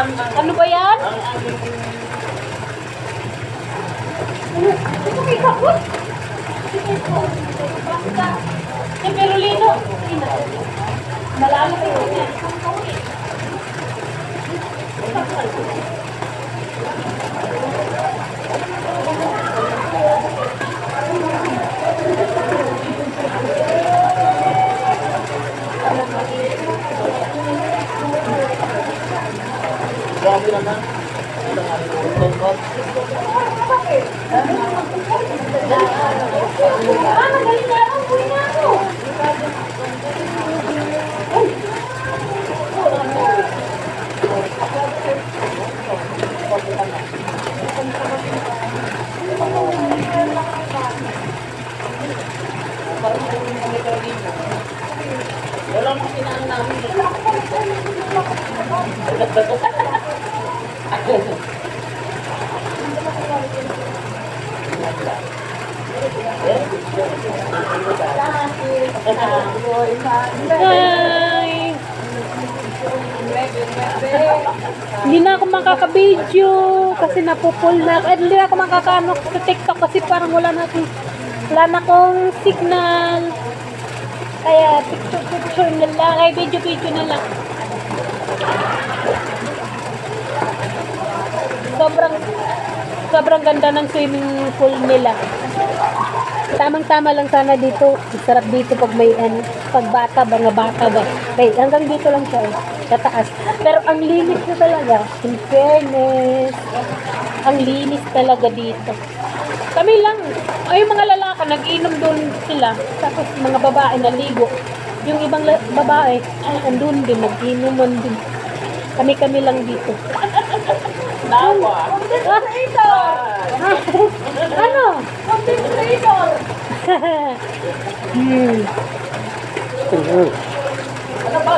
Ano ba yan? Ito kay kapot? Si Perolino. Malalaki ko niya. Grabe naman. Magaling na lang. Uwi na ako. Wala mong sinaan namin. Hi! Hindi na ako makaka-video kasi napupul na. Hindi na ako makakaano sa TikTok kasi parang wala na akong signal. Kaya picture na lang. Ay, video na lang. Sobrang ganda ng swimming pool nila. Tamang-tama lang sana dito. Sarap dito pag may pag bata ba, nga bata ba. Okay, hanggang dito lang siya, kataas. Pero ang linis na talaga. In fairness, ang linis talaga dito. Kami lang, ay yung mga lalaki, nag-inom doon sila. Tapos mga babae naligo. Yung ibang babae, andun din, nag-inuman din. Kami lang dito. Nawa. Ano? Ano ba?